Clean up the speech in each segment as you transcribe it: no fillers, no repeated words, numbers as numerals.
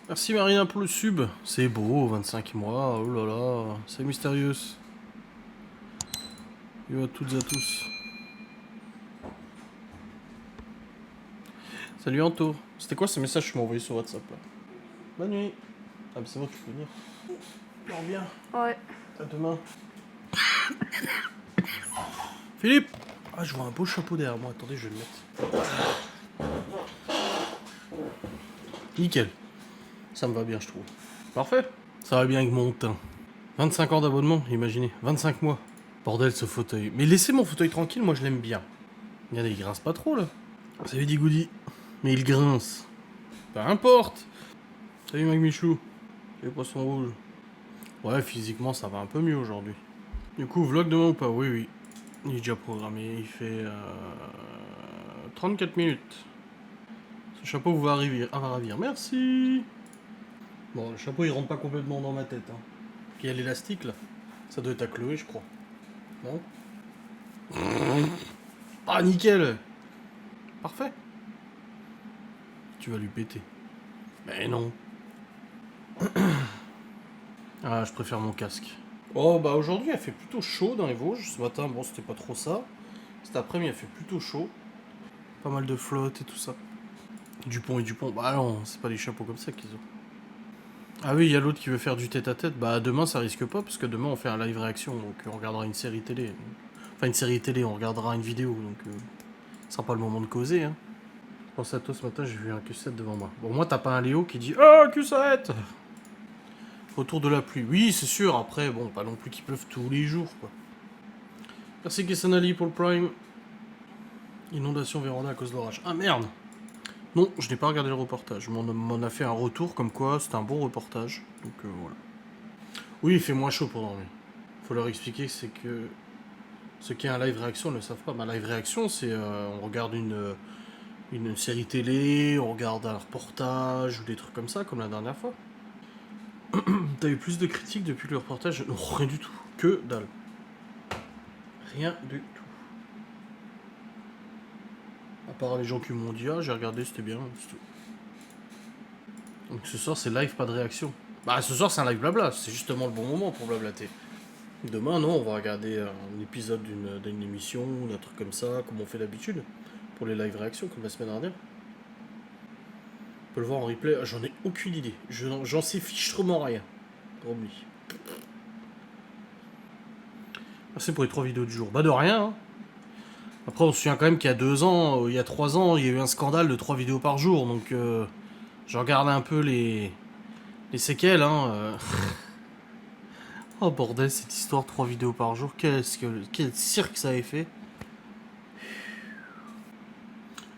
Merci Marina pour le sub. C'est beau, 25 mois, oh là là, c'est mystérieux. Yo à toutes et à tous. Salut Anto. C'était quoi ce message que tu m'as envoyé sur WhatsApp là? Bonne nuit. Ah mais c'est bon, tu peux venir. Dors bien. Ouais. À demain. Philippe. Ah, je vois un beau chapeau derrière moi. Attendez, je vais le mettre. Nickel. Ça me va bien, je trouve. Parfait. Ça va bien avec mon teint. 25 ans d'abonnement, imaginez. 25 mois. Bordel ce fauteuil. Mais laissez mon fauteuil tranquille, moi je l'aime bien. Regardez, il grince pas trop là. Salut dit Goody. Mais il grince. Peu importe. Salut Mac Michou. Salut Poisson Rouge. Ouais, physiquement ça va un peu mieux aujourd'hui. Du coup, vlog demain ou pas? Oui, oui. Il est déjà programmé. Il fait 34 minutes. Ce chapeau vous va arriver, va ravir. Merci. Bon, le chapeau il rentre pas complètement dans ma tête. Hein. Il y a l'élastique là. Ça doit être à Chloé, je crois. Non? Ah, nickel. Parfait. Tu vas lui péter. Mais non. Ah, je préfère mon casque. Oh, bah aujourd'hui, il a fait plutôt chaud dans les Vosges. Ce matin, bon, c'était pas trop ça. Cet après-midi, il a fait plutôt chaud. Pas mal de flotte et tout ça. Dupont et Dupont. Bah non, c'est pas des chapeaux comme ça qu'ils ont. Ah oui, il y a l'autre qui veut faire du tête-à-tête. Bah demain, ça risque pas, parce que demain, on fait un live réaction. Donc on regardera une série télé. Enfin, une série télé, on regardera une vidéo. Donc ce sera pas le moment de causer, hein. Je pense à toi ce matin, j'ai vu un Q7 devant moi. Bon, moi, t'as pas un Léo qui dit ah, Q7 Retour de la pluie. Oui, c'est sûr. Après, bon, pas non plus qu'il pleuve tous les jours, quoi. Merci Kessanali pour le Prime. Inondation véranda à cause de l'orage. Ah merde. Non, je n'ai pas regardé le reportage. M'en a fait un retour comme quoi c'était un bon reportage. Donc voilà. Oui, il fait moins chaud pour dormir. Faut leur expliquer, c'est que ceux qui ont un live réaction ne le savent pas. Ma live réaction, c'est on regarde une série télé, on regarde un reportage ou des trucs comme ça, comme la dernière fois. T'as eu plus de critiques depuis le reportage? Non, rien du tout. Que dalle. Rien du tout. À part les gens qui m'ont dit, ah, j'ai regardé, c'était bien, c'est tout. Donc ce soir, c'est live, pas de réaction. Bah, ce soir, c'est un live blabla, c'est justement le bon moment pour blablater. Demain, non, on va regarder un épisode d'une émission, d'un truc comme ça, comme on fait d'habitude, pour les live réactions, comme la semaine dernière. On peut le voir en replay, j'en ai aucune idée. J'en sais fichtrement rien. Oublie. Merci pour les 3 vidéos du jour. Bah de rien, hein. Après, on se souvient quand même qu'il y a 2 ans, il y a 3 ans, il y a eu un scandale de 3 vidéos par jour, donc je regarde un peu les séquelles, hein. Oh bordel, cette histoire, 3 vidéos par jour, quel cirque ça avait fait.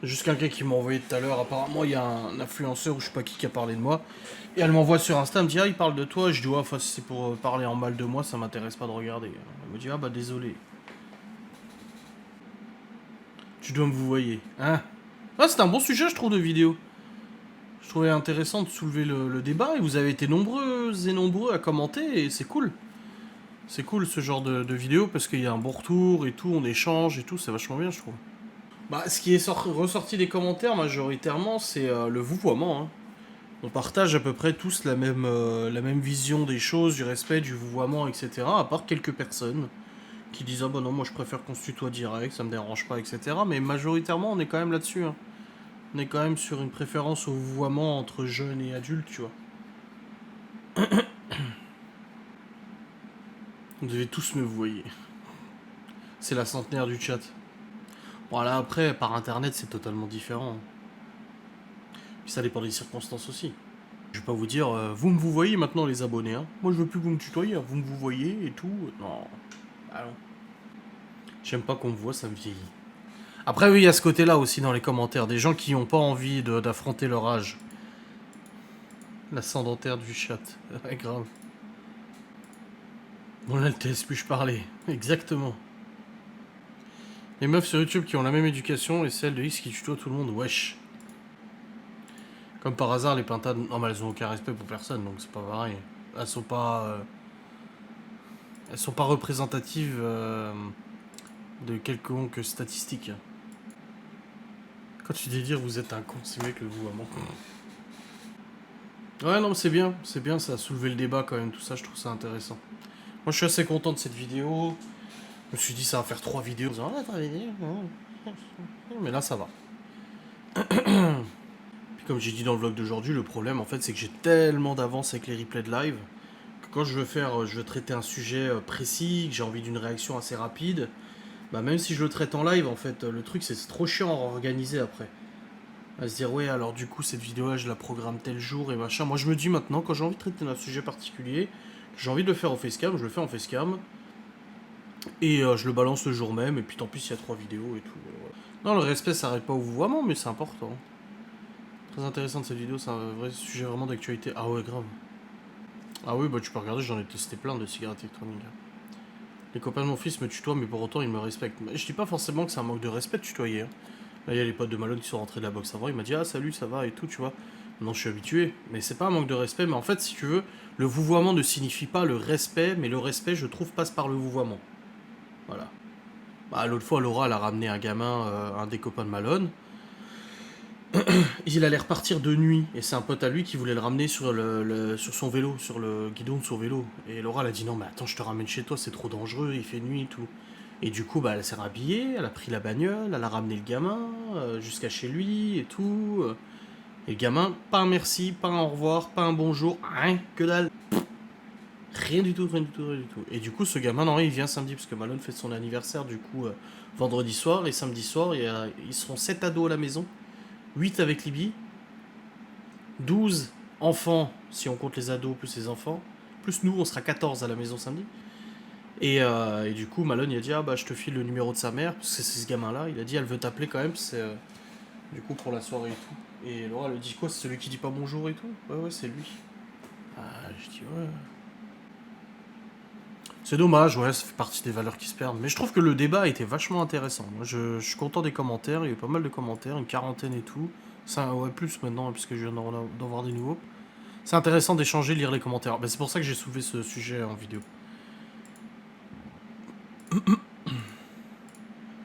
Juste quelqu'un qui m'a envoyé tout à l'heure, apparemment il y a un influenceur ou je sais pas qui a parlé de moi. Et elle m'envoie sur Insta, elle me dit ah il parle de toi, je dis ouais enfin si c'est pour parler en mal de moi ça m'intéresse pas de regarder. Elle me dit ah bah désolé. Tu dois me vous voyez, hein. Ah c'est un bon sujet je trouve de vidéo. Je trouvais intéressant de soulever le débat et vous avez été nombreux et nombreux à commenter et c'est cool. C'est cool ce genre de vidéo parce qu'il y a un bon retour et tout, on échange et tout, c'est vachement bien je trouve. Bah ce qui est ressorti des commentaires majoritairement c'est le vouvoiement, hein. On partage à peu près tous la même vision des choses, du respect, du vouvoiement, etc. À part quelques personnes qui disent ah bah non moi je préfère qu'on se tutoie direct, ça me dérange pas, etc. Mais majoritairement on est quand même là-dessus, hein. On est quand même sur une préférence au vouvoiement entre jeunes et adultes, tu vois. Vous devez tous me vouvoyer. C'est la centenaire du chat. Voilà, après, par internet, c'est totalement différent. Puis ça dépend des circonstances aussi. Je vais pas vous dire, vous me vous voyez maintenant les abonnés, hein. Moi je veux plus que vous me tutoyez, hein. Vous me vous voyez et tout. Non. Ah non. J'aime pas qu'on me voit, ça me vieillit. Après oui, il y a ce côté-là aussi dans les commentaires. Des gens qui n'ont pas envie d'affronter leur âge. L'ascendentaire du chat. Ouais, grave. Mon Altesse, puis-je parler? Exactement. Les meufs sur YouTube qui ont la même éducation et celles de X qui tutoient tout le monde, wesh. Comme par hasard, les pintades... Non mais elles ont aucun respect pour personne, donc c'est pas pareil. Elles sont pas... Elles sont pas représentatives de quelconque statistique. Quand tu dis dire vous êtes un con, c'est mieux que le vouvoiement. Ouais, non, c'est bien, ça a soulevé le débat quand même, tout ça, je trouve ça intéressant. Moi, je suis assez content de cette vidéo. Je me suis dit, ça va faire 3 vidéos. Ah, 3 vidéos. Mais là, ça va. Puis comme j'ai dit dans le vlog d'aujourd'hui, le problème, en fait, c'est que j'ai tellement d'avance avec les replays de live que quand je veux traiter un sujet précis, que j'ai envie d'une réaction assez rapide, bah même si je le traite en live, en fait, le truc, c'est trop chiant à organiser après. À se dire, ouais, alors du coup, cette vidéo-là, je la programme tel jour et machin. Moi, je me dis maintenant, quand j'ai envie de traiter un sujet particulier, j'ai envie de le faire en facecam, je le fais en facecam. Et je le balance le jour même, et puis tant pis s'il y a 3 vidéos et tout. Voilà. Non, le respect, ça s'arrête pas au vouvoiement, mais c'est important. Très intéressant de cette vidéo, c'est un vrai sujet vraiment d'actualité. Ah ouais, grave. Ah oui, bah tu peux regarder, j'en ai testé plein de cigarettes électroniques. Les copains de mon fils me tutoient, mais pour autant, ils me respectent. Je dis pas forcément que c'est un manque de respect de tutoyer. Hein. Là, il y a les potes de Malone qui sont rentrés de la boxe avant, il m'a dit ah salut, ça va et tout, tu vois. Maintenant, je suis habitué, mais c'est pas un manque de respect. Mais en fait, si tu veux, le vouvoiement ne signifie pas le respect, mais le respect, je trouve, passe par le vouvoiement. Voilà. Bah, l'autre fois, Laura, elle a ramené un gamin, un des copains de Malone. Il allait repartir de nuit, et c'est un pote à lui qui voulait le ramener sur son vélo, sur le guidon de son vélo. Et Laura, elle a dit non, mais attends, je te ramène chez toi, c'est trop dangereux, il fait nuit et tout. Et du coup, bah, elle s'est rhabillée, elle a pris la bagnole, elle a ramené le gamin jusqu'à chez lui et tout. Et le gamin, pas un merci, pas un au revoir, pas un bonjour, rien, que dalle. Rien du tout, rien du tout, rien du tout. Et du coup, ce gamin, non, il vient samedi, parce que Malone fait son anniversaire, du coup, vendredi soir, et samedi soir, ils seront 7 ados à la maison, 8 avec Libye, 12 enfants, si on compte les ados plus les enfants, plus nous, on sera 14 à la maison samedi. Et du coup, Malone, il a dit, ah bah, je te file le numéro de sa mère, parce que c'est ce gamin-là, il a dit, elle veut t'appeler quand même, c'est du coup pour la soirée et tout. Et Laura, elle dit quoi, c'est celui qui dit pas bonjour et tout? Ouais, ouais, c'est lui. Ah, je dis, ouais. C'est dommage, ouais, ça fait partie des valeurs qui se perdent. Mais je trouve que le débat était vachement intéressant. Moi, je suis content des commentaires, il y a eu pas mal de commentaires, une quarantaine et tout. Ça, ouais, plus maintenant, puisque je viens d'en voir des nouveaux. C'est intéressant d'échanger, de lire les commentaires. Ben, c'est pour ça que j'ai soulevé ce sujet en vidéo.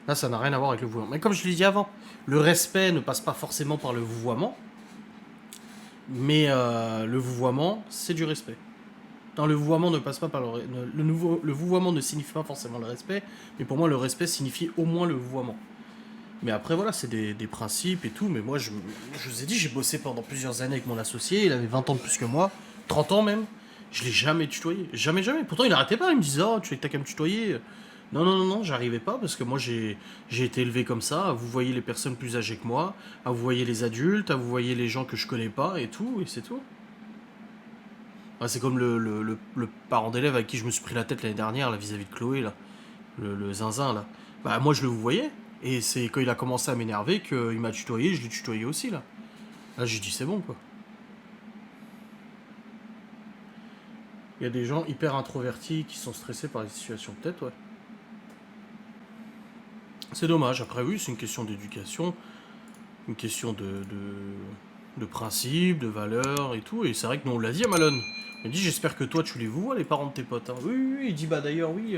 Là, ça n'a rien à voir avec le vouvoiement. Mais comme je l'ai dit avant, le respect ne passe pas forcément par le vouvoiement. Mais le vouvoiement, c'est du respect. Non, le vouvoiement ne passe pas par le vouvoiement ne signifie pas forcément le respect, mais pour moi, le respect signifie au moins le vouvoiement. Mais après, voilà, c'est des principes et tout. Mais moi, je vous ai dit, j'ai bossé pendant plusieurs années avec mon associé. Il avait 20 ans de plus que moi, 30 ans même. Je l'ai jamais tutoyé. Jamais, jamais. Pourtant, il n'arrêtait pas. Il me disait, oh, tu t'as qu'à me tutoyer. Non, non, non, non, j'arrivais pas parce que moi, j'ai été élevé comme ça. Vous voyez les personnes plus âgées que moi, à vous voyez les adultes, à vous voyez les gens que je connais pas et tout, et c'est tout. Ouais, c'est comme le parent d'élève avec qui je me suis pris la tête l'année dernière, là, vis-à-vis de Chloé, là. Le zinzin, là. Bah, moi, je le voyais. Et c'est quand il a commencé à m'énerver qu'il m'a tutoyé, je l'ai tutoyé aussi, là. Là, j'ai dit, c'est bon, quoi. Il y a des gens hyper introvertis qui sont stressés par les situations, peut-être, ouais. C'est dommage. Après, oui, c'est une question d'éducation, une question de principe, de valeur et tout. Et c'est vrai que nous, on l'a dit à Malone. On a dit, j'espère que toi, tu les vois, les parents de tes potes. Hein. Oui, oui, oui. Il dit, bah d'ailleurs, oui.